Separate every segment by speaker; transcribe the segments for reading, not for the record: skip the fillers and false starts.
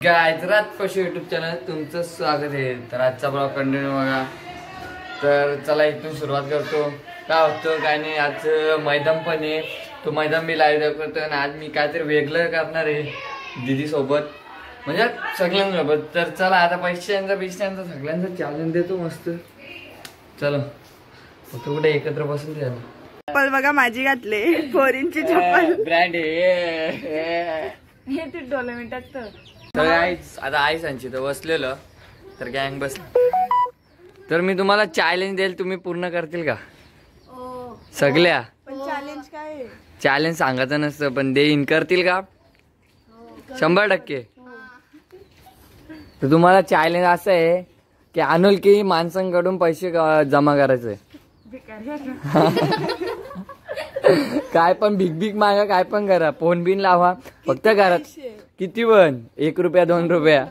Speaker 1: गायजरात पशु YouTube channel तुमचं स्वागत आहे। तर आजचा ब्लॉग कंटिन्यू बघा। तर चला इथून सुरुवात करतो। काय होतं काय नाही, आज मैदान पण आहे, तो मैदान मी लाईव्ह करतो आणि आज मी काहीतरी वेगळं करणार आहे दीदी सोबत, म्हणजे सगळ्यांसोबत। तर चला आता पैशांचा सगळ्यांचा चॅलेंज देतो मस्त। चलो फक्त कुठे एकत्र बसून द्या।
Speaker 2: चप्पल बघा माझी घातले, फोरींची चप्पल
Speaker 1: ब्रँड आहे
Speaker 2: हे ते डोलेमेंटात।
Speaker 1: तर आता आई सांची तर बसलेलं, तर गँग बस। तर मी तुम्हाला चॅलेंज देईल, तुम्ही पूर्ण करतील का सगळ्या?
Speaker 2: चॅलेंज काय?
Speaker 1: चॅलेंज सांगायचं नसतं पण देईन, करतील का 100%? तर तुम्हाला चॅलेंज असं आहे की अनोळखी माणसांकडून पैसे जमा करायचे। काय पण भीक मागा, काय पण करा, फोन बिन लावा, फक्त घरात किती पण 1 रुपया 2 रुपया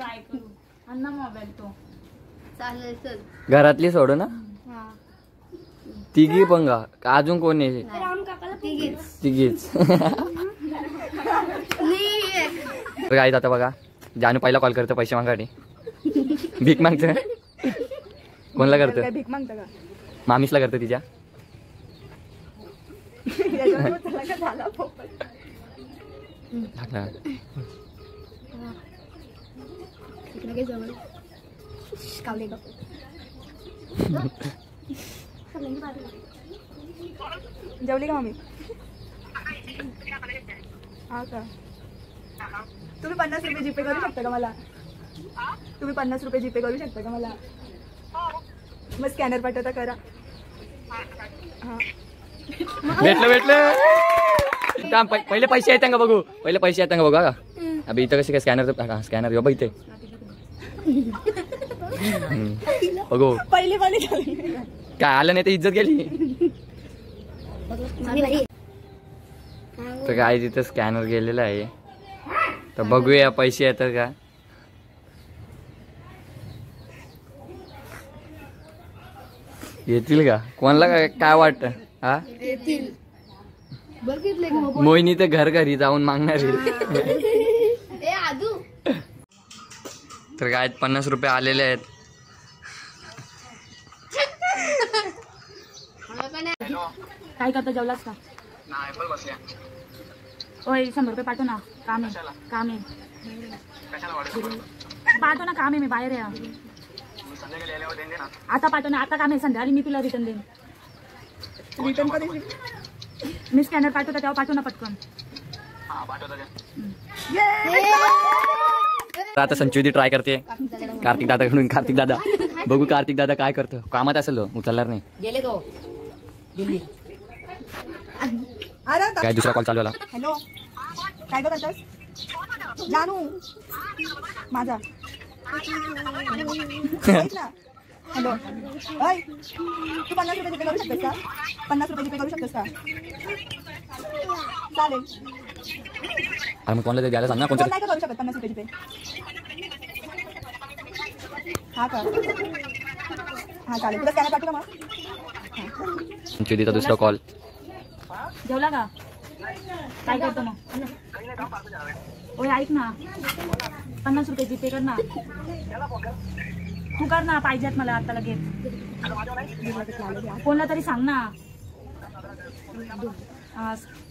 Speaker 1: घरातली सोडू ना, तिघी पण का अजून कोण आहे? तिघीच। काय आता बघा, जानू पहिला कॉल करतो पैसे मागासाठी, भीक मागतं। कोणला करतं?
Speaker 2: भीक मागतं का?
Speaker 1: मामीसला करतं तिच्या।
Speaker 2: जेवली का मम्मी? हा का? तुम्ही 50 रुपये जीपे करू शकता का मला? तुम्ही 50 रुपये जीपे करू शकता का मला? मग स्कॅनर पाठवता करा।
Speaker 1: भेटलं पहिले पैसे येतात का बघू, पहिले पैसे येतात का बघू का? अबे इथं कसे काय स्कॅनर? स्कॅनर यो इथे बघू।
Speaker 2: पहिले
Speaker 1: काय आलं नाही तर इज्जत गेली। तर काय तिथं स्कॅनर गेलेला आहे, तर बघूया पैसे येतात का। येतील का? कोणाला काय वाटतं? हा मोहिनी तर घरी जाऊन मागणार आहे। तर काय 50 रुपये आलेले आहेत।
Speaker 2: काय करता? जेवलास का? ओय 100 रुपये पाठव ना, काम आहे पाठव ना, काम आहे, मी बाहेर आहे आता। पाठव ना, आता काम आहे, संध्याकाळी मी तुला रिटर्न देईन। मी स्कॅनर पाठवता तेव्हा पाठव ना पटकन।
Speaker 1: आता संचुदी ट्राय करते कार्तिक दादाकडून। कार्तिक दादा बघू, कार्तिक दादा काय करतो, कामात असेल उचलणार नाही।
Speaker 3: गेले तो दिल्ली।
Speaker 1: काय दुसरा कॉल चालू झाला।
Speaker 2: हॅलो, काय करतास जानू माझा? हॅलो, अय तू 50 रुपये जीपे करू शकतेस का? 50 रुपये जीपे करू शकतेस का? चालेल।
Speaker 1: अरे मग कोणाला द्यायला सांग ना, कोणतं
Speaker 2: नाही का करू शकत 50 रुपये जीपे? हा का? हा चालेल, तुला स्कॅनर पाठवू का मग?
Speaker 1: संचुदीचा दुसरा कॉल।
Speaker 2: जेवला का? काय करतो मग? ओय ऐक ना, 50 रुपये जीपे कर ना, तू कर ना, पाहिजेत मला आता लगेच। कोणाला तरी सांग ना।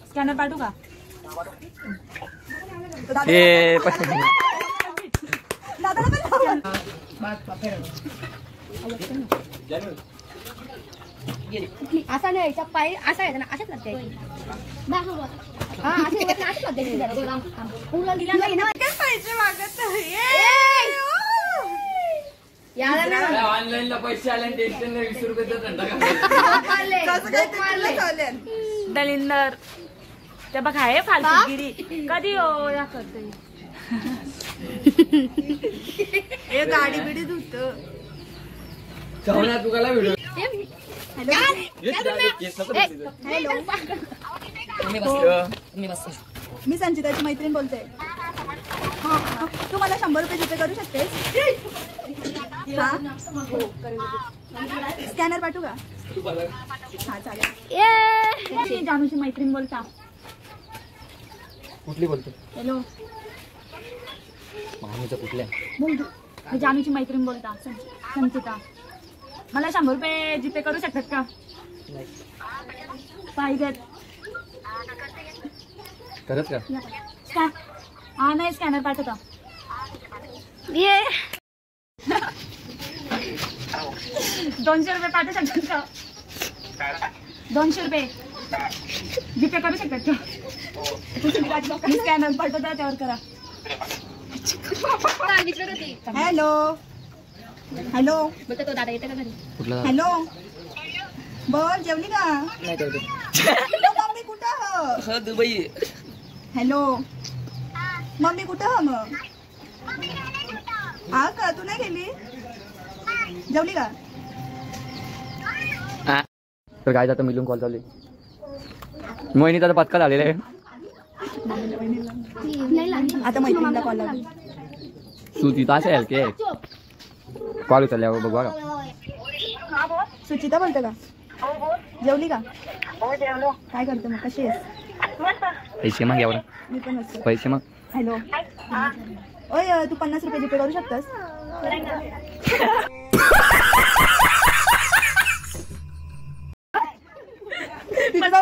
Speaker 2: स्कॅनर पाठवू का?
Speaker 3: असा नाही पाय, असा आहे ना, अशाच लागते।
Speaker 1: ऑनलाईनला पैसे आले, टेन्शन नाही, 20 रुपये
Speaker 2: दलिंदर ते बघ आहे फालतूगिरी कधी हो या करते। हे गाडी बिडी धुत
Speaker 1: तुला व्हिडिओ।
Speaker 2: मी संचिताची मैत्रीण बोलते। तू मला 100 रुपये जीपे करू शकतेस? स्कॅनर पाठवू का? हा चालेल। जानूची मैत्रीण बोलता।
Speaker 1: कुठली बोलतो?
Speaker 2: हॅलो,
Speaker 1: माणूचं कुठल्या
Speaker 2: बोल तू. मी जानूची मैत्रीण बोलता संचिता. मला 100 रुपये जीपे करू शकतात का? पाहिजेत.
Speaker 1: खरंच का?
Speaker 2: हा नाही स्कॅनर पाठवता.
Speaker 3: ये
Speaker 2: 200 रुपये पाठवू शकतात का? 200 रुपये जीपे करू शकतात का? मी स्कॅनर पाठवता त्यावर करा.
Speaker 3: हॅलो हॅलो
Speaker 2: बोलतो तो दादा येते का घरी?
Speaker 1: कुठला
Speaker 3: हॅलो बोल जेवली का?
Speaker 1: नाही करतो
Speaker 3: मम्मी कुठं
Speaker 1: दुबई.
Speaker 3: हॅलो मम्मी कुठं मग? हा का तू नाही गेली? जेवली का?
Speaker 1: तर काय जातं मिलून कॉल चालू आहे. मोहिनीचा तर पत्का झालेला आहे.
Speaker 3: आता मैत्रिणीला कॉल लावली.
Speaker 1: तू तिथं असेल की कॉल उचलल्यावर बघू का.
Speaker 3: सुचिता बोलते का? जेवली का? काय करते मग? कशी आहेस?
Speaker 1: पैसे मग यावर
Speaker 3: मी पण असते.
Speaker 1: पैसे मग.
Speaker 3: हॅलो ओय तू 50 रुपये जीपे करू शकतस?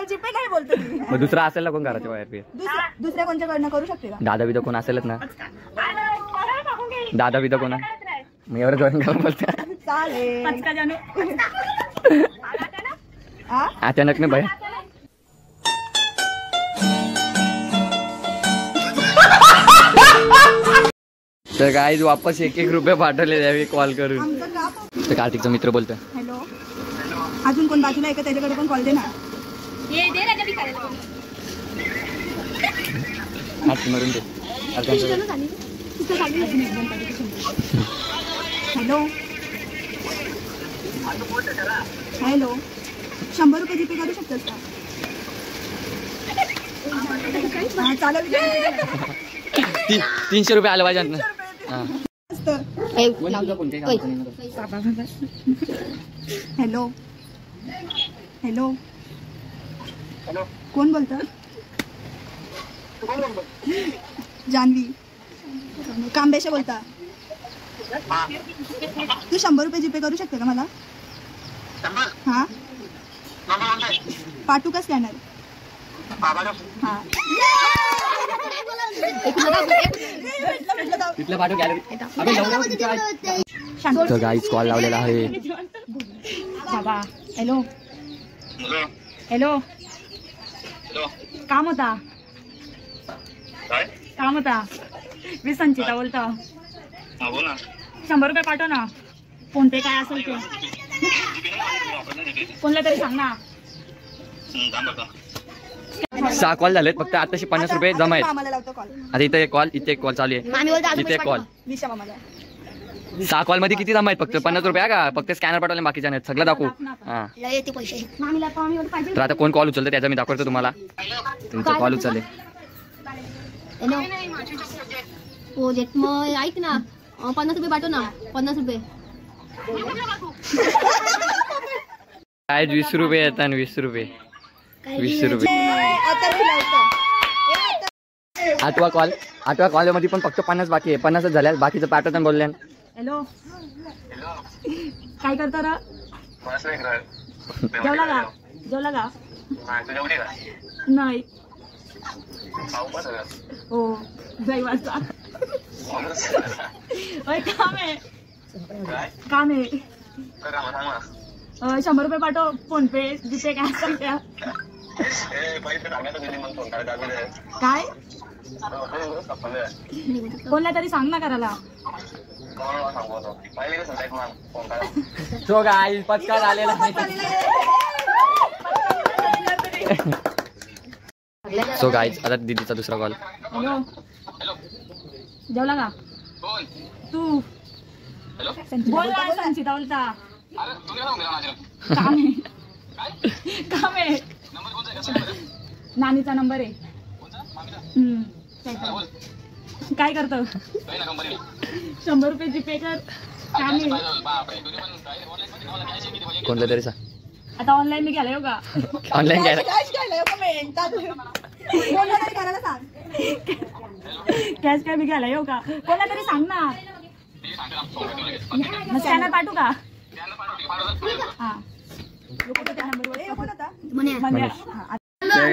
Speaker 3: जीपे नाही बोलतो मी.
Speaker 1: मग दुसरा असेल ना कोण घराच्या बाहेर पे
Speaker 3: दुसऱ्या कोणच्याकडनं करू शकते का?
Speaker 1: दादा बिदा कोण असेलच ना. दादा बिदा कोण मी एवढं जॉईन करून बोलते.
Speaker 3: चालेल.
Speaker 2: पचका जानू.
Speaker 3: हा
Speaker 1: अचानक नाही बाहेर. तर काय वापस 1-1 रुपये पाठवले द्यावे कॉल करून.
Speaker 3: आमचं गाव.
Speaker 1: तर कार्तिकचा मित्र बोलतोय.
Speaker 3: हॅलो अजून कोण बाजूला आहे का? त्याच्याकडे पण कॉल दे ना.
Speaker 1: हात मारून दे.
Speaker 3: हॅलो हॅलो 100 रुपये जीपे करू शकतोस का? हा चालेल.
Speaker 1: 300 रुपये आलं पाहिजे.
Speaker 3: हॅलो हॅलो कोण बोलतं? जानवी कांबेशा बोलता. तू 100 रुपये जीपे करू शकते का मला? हा पाठवू का स्कॅनर? हा
Speaker 1: तिथलं पाठव गॅलरी. तर गाईच कॉल लावलेला आहे.
Speaker 2: बाबा हॅलो हॅलो काम होता. काम होता. मी संचिता बोलतो. 100 रुपये पाठव ना. फोन पे काय असेल ते. कोणला तरी सांग ना.
Speaker 1: 6 कॉल झालेत फक्त. आताशी 50 रुपये जमा आहेत.
Speaker 3: मामाला लावतो कॉल.
Speaker 1: आता इथे एक कॉल इथे एक कॉल चालू आहे. इथे एक कॉल.
Speaker 3: विशा मामाला.
Speaker 1: 6 कॉल मध्ये किती जमा आहेत? फक्त 50 रुपये का? फक्त स्कॅनर पाठवले बाकीच्या नाहीत. सगळं दाखवू. हा तर आता कोण कॉल उचलतं त्याचा मी दाखवतो तुम्हाला. तुमचा कॉल उचलले.
Speaker 3: हो देत मग ऐक ना 50 रुपये पाठव ना. 50 रुपये
Speaker 1: काय 20 रुपये येतात. 20 रुपये 20 रुपये. आठवा कॉल मध्ये पण फक्त 50 बाकी आहे. 50च झाल्या. बाकीचं पाठवताना बोलले.
Speaker 2: हॅलो काय करतो रा? जेवला का? जेवला का? नाही. हो जाई वाजता. काम आहे. काम आहे. 100 रुपये पाठव. फोन पे जिथे काय असेल त्या. काय कोणला तरी सांग ना करायला.
Speaker 1: तो काय पत्का झालेला. सो गाईज आता दीदीचा दुसरा कॉल.
Speaker 2: हॅलो जेवला का तू? बोल ना संचिता बोलता. काम आहे. काम आहे. नानीचा नंबर आहे. काय करतो? 100 रुपये जीपे कर. काम आहे.
Speaker 1: कोणतं तरी सांग.
Speaker 2: आता ऑनलाईन मी घ्यायला येऊ का?
Speaker 1: ऑनलाईन घ्यायला.
Speaker 3: करायला सांग.
Speaker 2: कॅश काय मी घ्यायला येऊ का? कोणा तरी सांग ना. मग स्कॅनर पाठवू का? हा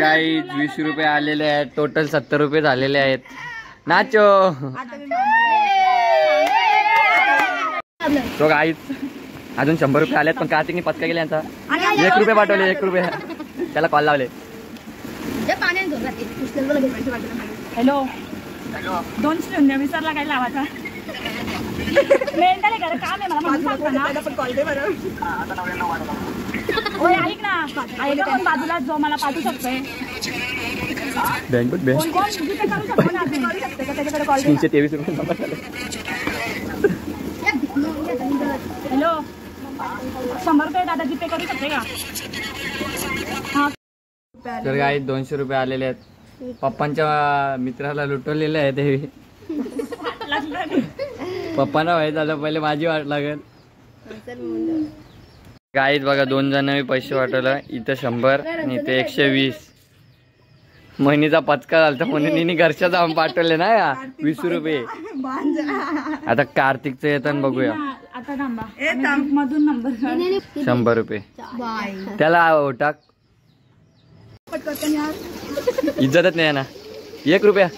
Speaker 1: काही 20 रुपये आलेले आहेत. टोटल 70 रुपये झालेले आहेत. नाचो तो गाईच अजून 100 रुपये आलेत पण कार्तिकने पत्का गेले यांचा. 1 रुपये पाठवले. 1 रुपये त्याला कॉल लावले.
Speaker 2: हॅलो 2 विसरला काय लावायचा. मेंटल आहे काम आहे मला म्हणून सांगतो ना. ओय ऐक ना ऐक पण बाजूला जो मला पाठवू शकतोय. कोण कोण जिथे करू शकतो ना आपण करू शकतो का त्याच्याकडे कॉल
Speaker 1: 323 रुपये जमा झाले.
Speaker 2: हॅलो 100 रुपये दादा जीपे करू शकते का? हा
Speaker 1: तर काही 200 रुपये आलेले आहेत. पप्पांच्या मित्राला लुटवलेले आहेत हे. पप्पांना माहित झालं पहिले माझी वाट लागेल. गाईत बघा 2 जण मी पैसे वाटवलं. इथं 100 आणि इथे 120. महिनीचा पचका झाला म्हणून हिने घरच्या जाऊन पाठवले ना 20 रुपये. आता कार्तिकचं येतं बघूया.
Speaker 2: आता थांबा मधून नंबर
Speaker 1: 100 रुपये त्याला टाक. इज्जतच नाही ना. 1 रुपया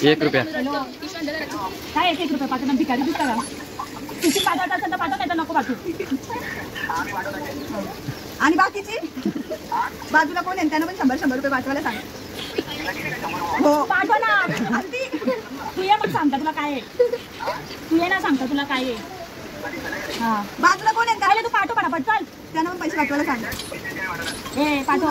Speaker 1: 1 रुपया
Speaker 2: काय 1 रुपये पाठवणार भिकारी दिसता का? तिची पाठवत असेल तर पाठवत नाही तर नको पाठवू.
Speaker 3: आणि बाकीची बाजूला कोण आहे त्यांना पण 100 रुपये पाठवायला सांग. हो
Speaker 2: पाठव ना. तू ये मग सांगता तुला काय आहे. तू ये ना सांगता तुला काय आहे. हा
Speaker 3: बाजूला कोण आहे
Speaker 2: त्याला तू पाठव पटापट चल.
Speaker 3: त्यांना पण पैसे पाठवायला सांग.
Speaker 2: ए पाठव.